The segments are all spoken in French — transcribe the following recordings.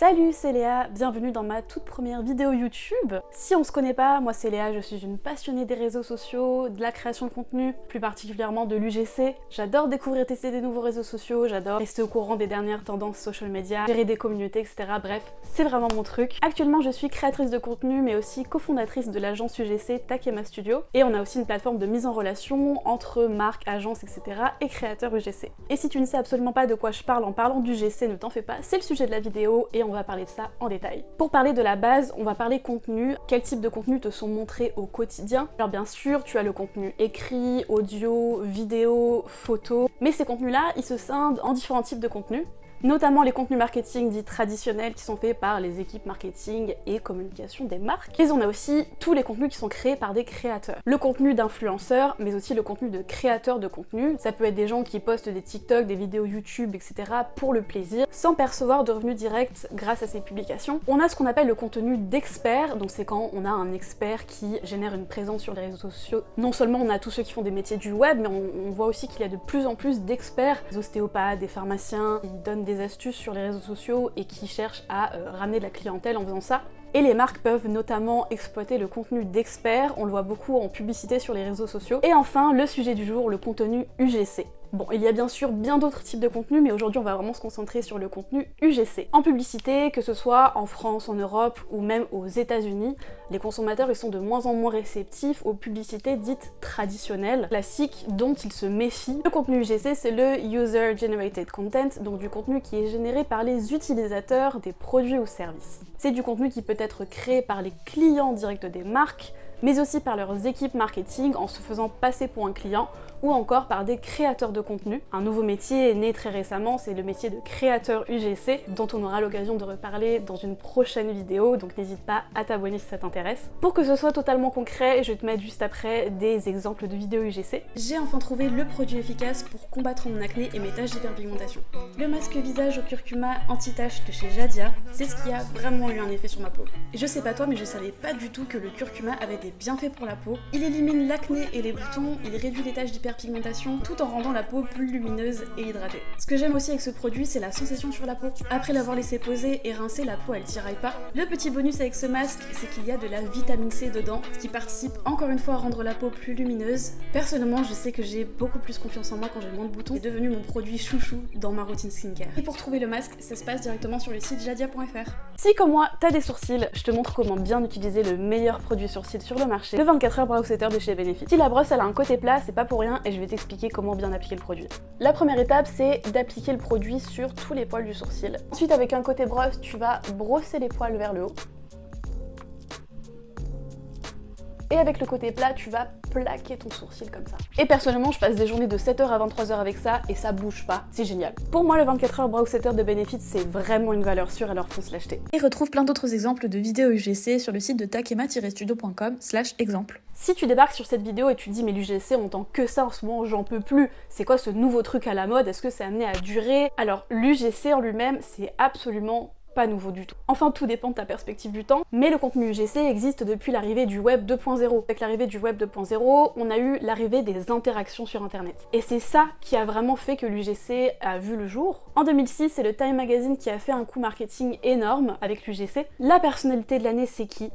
Salut, c'est Léa, bienvenue dans ma toute première vidéo YouTube. Si on se connaît pas, moi c'est Léa, je suis une passionnée des réseaux sociaux, de la création de contenu, plus particulièrement de l'UGC. J'adore découvrir et tester des nouveaux réseaux sociaux, j'adore rester au courant des dernières tendances social media, gérer des communautés, etc. Bref, c'est vraiment mon truc. Actuellement, je suis créatrice de contenu, mais aussi cofondatrice de l'agence UGC Takema Studio. Et on a aussi une plateforme de mise en relation entre marques, agences, etc. et créateurs UGC. Et si tu ne sais absolument pas de quoi je parle en parlant d'UGC, ne t'en fais pas, c'est le sujet de la vidéo et on va parler de ça en détail. Pour parler de la base, on va parler contenu. Quels types de contenus te sont montrés au quotidien? Alors bien sûr, tu as le contenu écrit, audio, vidéo, photo, mais ces contenus-là, ils se scindent en différents types de contenus. Notamment les contenus marketing dits traditionnels qui sont faits par les équipes marketing et communication des marques. Mais on a aussi tous les contenus qui sont créés par des créateurs. Le contenu d'influenceurs, mais aussi le contenu de créateurs de contenu. Ça peut être des gens qui postent des TikTok, des vidéos YouTube, etc. pour le plaisir, sans percevoir de revenus directs grâce à ces publications. On a ce qu'on appelle le contenu d'experts, donc c'est quand on a un expert qui génère une présence sur les réseaux sociaux. Non seulement on a tous ceux qui font des métiers du web, mais on voit aussi qu'il y a de plus en plus d'experts, des ostéopathes, des pharmaciens, qui donnent des astuces sur les réseaux sociaux et qui cherchent à ramener de la clientèle en faisant ça. Et les marques peuvent notamment exploiter le contenu d'experts, on le voit beaucoup en publicité sur les réseaux sociaux. Et enfin, le sujet du jour, le contenu UGC. Bon, il y a bien sûr bien d'autres types de contenus, mais aujourd'hui on va vraiment se concentrer sur le contenu UGC. En publicité, que ce soit en France, en Europe ou même aux États-Unis, les consommateurs ils sont de moins en moins réceptifs aux publicités dites traditionnelles, classiques, dont ils se méfient. Le contenu UGC, c'est le User Generated Content, donc du contenu qui est généré par les utilisateurs des produits ou services. C'est du contenu qui peut être créé par les clients directs des marques, mais aussi par leurs équipes marketing en se faisant passer pour un client, ou encore par des créateurs de contenu. Un nouveau métier est né très récemment, c'est le métier de créateur UGC, dont on aura l'occasion de reparler dans une prochaine vidéo, donc n'hésite pas à t'abonner si ça t'intéresse. Pour que ce soit totalement concret, je vais te mettre juste après des exemples de vidéos UGC. J'ai enfin trouvé le produit efficace pour combattre mon acné et mes taches d'hyperpigmentation. Le masque visage au curcuma anti-tache de chez Jadia, c'est ce qui a vraiment eu un effet sur ma peau. Et je sais pas toi, mais je savais pas du tout que le curcuma avait des bienfaits pour la peau. Il élimine l'acné et les boutons, il réduit les taches d'hyperpigmentation tout en rendant la peau plus lumineuse et hydratée. Ce que j'aime aussi avec ce produit, c'est la sensation sur la peau. Après l'avoir laissé poser et rincer, la peau elle tiraille pas. Le petit bonus avec ce masque, c'est qu'il y a de la vitamine C dedans, ce qui participe encore une fois à rendre la peau plus lumineuse. Personnellement, je sais que j'ai beaucoup plus confiance en moi quand j'ai moins de boutons. C'est devenu mon produit chouchou dans ma routine skincare. Et pour trouver le masque, ça se passe directement sur le site jadia.fr. Si comme moi, t'as des sourcils, je te montre comment bien utiliser le meilleur produit sourcils sur le marché, le 24h Brow Setter de chez Benefit. Si la brosse elle a un côté plat, c'est pas pour rien et je vais t'expliquer comment bien appliquer le produit. La première étape, c'est d'appliquer le produit sur tous les poils du sourcil. Ensuite, avec un côté brosse, tu vas brosser les poils vers le haut. Et avec le côté plat, tu vas plaquer ton sourcil comme ça. Et personnellement, je passe des journées de 7h à 23h avec ça et ça bouge pas, c'est génial. Pour moi, le 24h Brow Setter de Benefit, c'est vraiment une valeur sûre, alors fonce l'acheter. Et retrouve plein d'autres exemples de vidéos UGC sur le site de takema-studio.com/exemple. Si tu débarques sur cette vidéo et tu te dis mais l'UGC on entend que ça en ce moment, j'en peux plus, c'est quoi ce nouveau truc à la mode, est-ce que c'est amené à durer? Alors l'UGC en lui-même, c'est absolument pas nouveau du tout. Enfin, tout dépend de ta perspective du temps, mais le contenu UGC existe depuis l'arrivée du web 2.0. Avec l'arrivée du web 2.0, on a eu l'arrivée des interactions sur internet. Et c'est ça qui a vraiment fait que l'UGC a vu le jour. En 2006, c'est le Time Magazine qui a fait un coup marketing énorme avec l'UGC. La personnalité de l'année, c'est qui?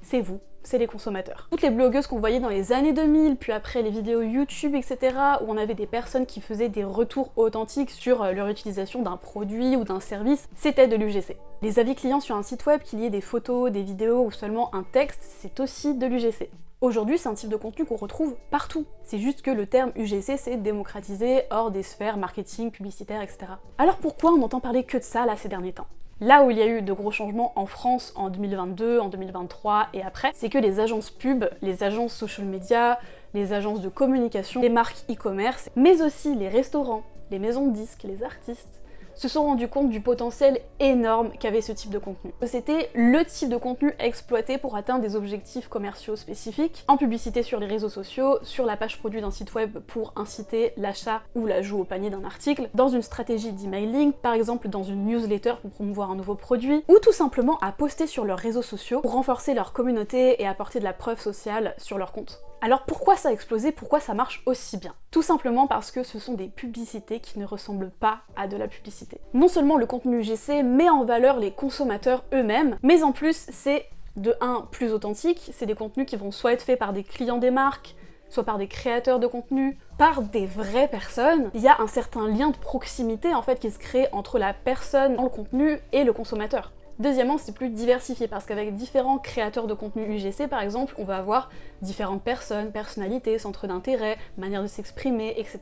C'est vous. C'est les consommateurs. Toutes les blogueuses qu'on voyait dans les années 2000, puis après les vidéos YouTube, etc., où on avait des personnes qui faisaient des retours authentiques sur leur utilisation d'un produit ou d'un service, c'était de l'UGC. Les avis clients sur un site web, qu'il y ait des photos, des vidéos ou seulement un texte, c'est aussi de l'UGC. Aujourd'hui, c'est un type de contenu qu'on retrouve partout. C'est juste que le terme UGC s'est démocratisé hors des sphères marketing, publicitaire, etc. Alors pourquoi on n'entend parler que de ça là ces derniers temps? Là où il y a eu de gros changements en France en 2022, en 2023 et après, c'est que les agences pub, les agences social media, les agences de communication, les marques e-commerce, mais aussi les restaurants, les maisons de disques, les artistes, se sont rendus compte du potentiel énorme qu'avait ce type de contenu. C'était le type de contenu à exploiter pour atteindre des objectifs commerciaux spécifiques, en publicité sur les réseaux sociaux, sur la page produit d'un site web pour inciter l'achat ou l'ajout au panier d'un article, dans une stratégie d'emailing, par exemple dans une newsletter pour promouvoir un nouveau produit, ou tout simplement à poster sur leurs réseaux sociaux pour renforcer leur communauté et apporter de la preuve sociale sur leur compte. Alors pourquoi ça a explosé? Pourquoi ça marche aussi bien? Tout simplement parce que ce sont des publicités qui ne ressemblent pas à de la publicité. Non seulement le contenu UGC met en valeur les consommateurs eux-mêmes, mais en plus c'est de 1 plus authentique, c'est des contenus qui vont soit être faits par des clients des marques, soit par des créateurs de contenu, par des vraies personnes. Il y a un certain lien de proximité en fait qui se crée entre la personne dans le contenu et le consommateur. Deuxièmement, c'est plus diversifié parce qu'avec différents créateurs de contenu UGC par exemple, on va avoir différentes personnes, personnalités, centres d'intérêt, manières de s'exprimer, etc.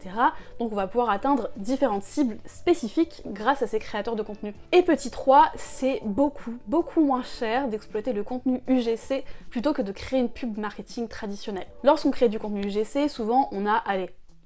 Donc on va pouvoir atteindre différentes cibles spécifiques grâce à ces créateurs de contenu. Et petit 3, c'est beaucoup moins cher d'exploiter le contenu UGC plutôt que de créer une pub marketing traditionnelle. Lorsqu'on crée du contenu UGC, souvent on a,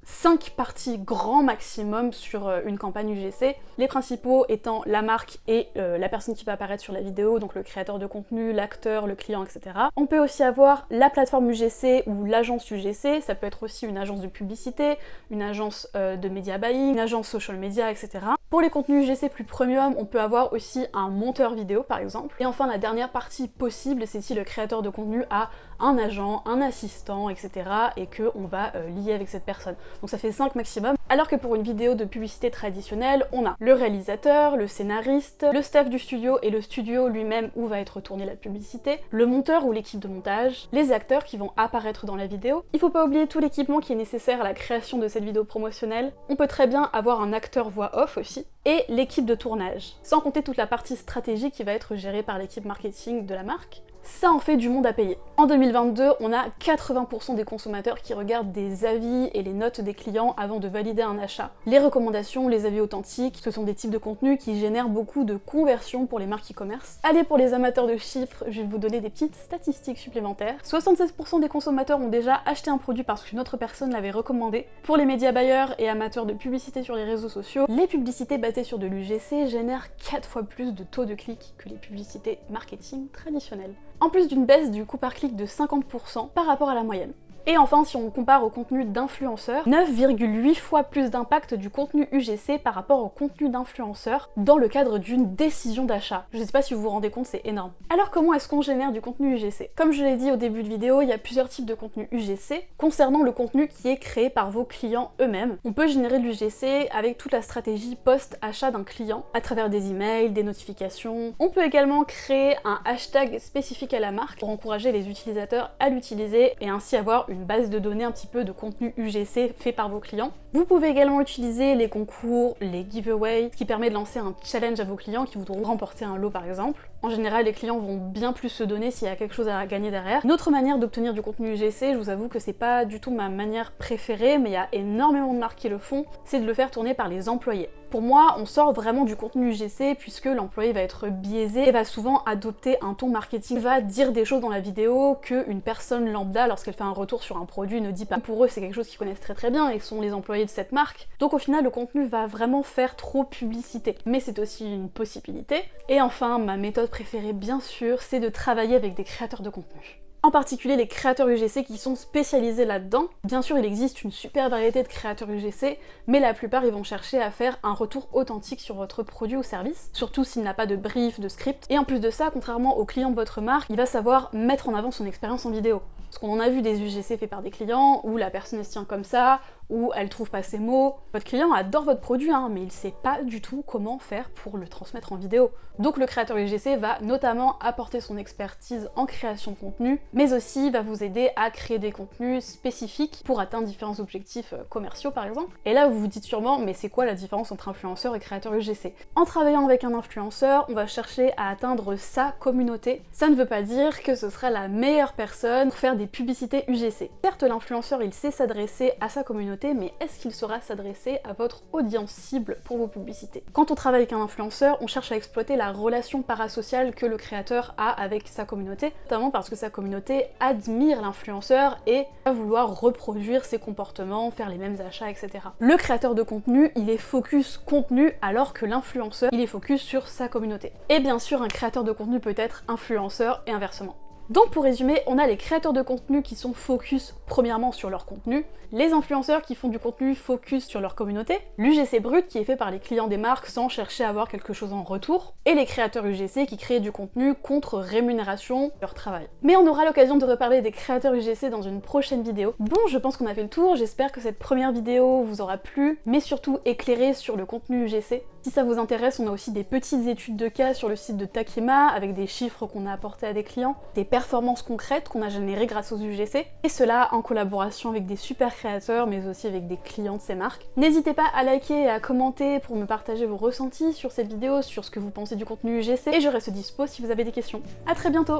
5 parties grand maximum sur une campagne UGC, les principaux étant la marque et la personne qui va apparaître sur la vidéo, donc le créateur de contenu, l'acteur, le client, etc. On peut aussi avoir la plateforme UGC ou l'agence UGC, ça peut être aussi une agence de publicité, une agence de media buying, une agence social media, etc. Pour les contenus UGC plus premium, on peut avoir aussi un monteur vidéo par exemple. Et enfin la dernière partie possible, c'est si le créateur de contenu a un agent, un assistant, etc. et qu'on va lier avec cette personne. Donc ça fait 5 maximum. Alors que pour une vidéo de publicité traditionnelle, on a le réalisateur, le scénariste, le staff du studio et le studio lui-même où va être tournée la publicité, le monteur ou l'équipe de montage, les acteurs qui vont apparaître dans la vidéo. Il faut pas oublier tout l'équipement qui est nécessaire à la création de cette vidéo promotionnelle. On peut très bien avoir un acteur voix off aussi, et l'équipe de tournage. Sans compter toute la partie stratégique qui va être gérée par l'équipe marketing de la marque. Ça en fait du monde à payer. En 2022, on a 80% des consommateurs qui regardent des avis et les notes des clients avant de valider un achat. Les recommandations, les avis authentiques, ce sont des types de contenus qui génèrent beaucoup de conversions pour les marques e-commerce. Allez, pour les amateurs de chiffres, je vais vous donner des petites statistiques supplémentaires. 76% des consommateurs ont déjà acheté un produit parce qu'une autre personne l'avait recommandé. Pour les médias buyers et amateurs de publicité sur les réseaux sociaux, les publicités basées sur de l'UGC génèrent 4 fois plus de taux de clic que les publicités marketing traditionnelles. En plus d'une baisse du coût par clic de 50% par rapport à la moyenne. Et enfin, si on compare au contenu d'influenceurs, 9,8 fois plus d'impact du contenu UGC par rapport au contenu d'influenceurs dans le cadre d'une décision d'achat. Je sais pas si vous vous rendez compte, c'est énorme. Alors comment est-ce qu'on génère du contenu UGC? Comme je l'ai dit au début de vidéo, il y a plusieurs types de contenu UGC concernant le contenu qui est créé par vos clients eux-mêmes. On peut générer de l'UGC avec toute la stratégie post-achat d'un client, à travers des emails, des notifications. On peut également créer un hashtag spécifique à la marque pour encourager les utilisateurs à l'utiliser et ainsi avoir une base de données un petit peu de contenu UGC fait par vos clients. Vous pouvez également utiliser les concours, les giveaways, ce qui permet de lancer un challenge à vos clients qui voudront remporter un lot par exemple. En général, les clients vont bien plus se donner s'il y a quelque chose à gagner derrière. Une autre manière d'obtenir du contenu UGC, je vous avoue que c'est pas du tout ma manière préférée, mais il y a énormément de marques qui le font, c'est de le faire tourner par les employés. Pour moi, on sort vraiment du contenu UGC puisque l'employé va être biaisé et va souvent adopter un ton marketing, va dire des choses dans la vidéo qu'une personne lambda, lorsqu'elle fait un retour sur un produit, ne dit pas. Pour eux, c'est quelque chose qu'ils connaissent très bien et sont les employés de cette marque. Donc au final, le contenu va vraiment faire trop publicité. Mais c'est aussi une possibilité. Et enfin, ma méthode préférée, bien sûr, c'est de travailler avec des créateurs de contenu. En particulier les créateurs UGC qui sont spécialisés là-dedans. Bien sûr, il existe une super variété de créateurs UGC, mais la plupart ils vont chercher à faire un retour authentique sur votre produit ou service, surtout s'il n'a pas de brief, de script. Et en plus de ça, contrairement au client de votre marque, il va savoir mettre en avant son expérience en vidéo. Parce qu'on en a vu des UGC faits par des clients, où la personne elle se tient comme ça, où elle trouve pas ses mots. Votre client adore votre produit, mais il sait pas du tout comment faire pour le transmettre en vidéo. Donc le créateur UGC va notamment apporter son expertise en création de contenu, mais aussi va vous aider à créer des contenus spécifiques pour atteindre différents objectifs commerciaux par exemple. Et là vous vous dites sûrement, mais c'est quoi la différence entre influenceur et créateur UGC? En travaillant avec un influenceur, on va chercher à atteindre sa communauté. Ça ne veut pas dire que ce sera la meilleure personne pour faire des publicités UGC. Certes, l'influenceur il sait s'adresser à sa communauté, mais est-ce qu'il saura s'adresser à votre audience cible pour vos publicités? Quand on travaille avec un influenceur, on cherche à exploiter la relation parasociale que le créateur a avec sa communauté, notamment parce que sa communauté admire l'influenceur et va vouloir reproduire ses comportements, faire les mêmes achats, etc. Le créateur de contenu, il est focus contenu, alors que l'influenceur, il est focus sur sa communauté. Et bien sûr, un créateur de contenu peut être influenceur et inversement. Donc pour résumer, on a les créateurs de contenu qui sont focus premièrement sur leur contenu, les influenceurs qui font du contenu focus sur leur communauté, l'UGC brut qui est fait par les clients des marques sans chercher à avoir quelque chose en retour, et les créateurs UGC qui créent du contenu contre rémunération de leur travail. Mais on aura l'occasion de reparler des créateurs UGC dans une prochaine vidéo. Bon, je pense qu'on a fait le tour, j'espère que cette première vidéo vous aura plu, mais surtout éclairé sur le contenu UGC. Si ça vous intéresse, on a aussi des petites études de cas sur le site de Takema, avec des chiffres qu'on a apportés à des clients, des performances concrètes qu'on a générées grâce aux UGC, et cela en collaboration avec des super créateurs, mais aussi avec des clients de ces marques. N'hésitez pas à liker et à commenter pour me partager vos ressentis sur cette vidéo, sur ce que vous pensez du contenu UGC, et je reste dispo si vous avez des questions. À très bientôt!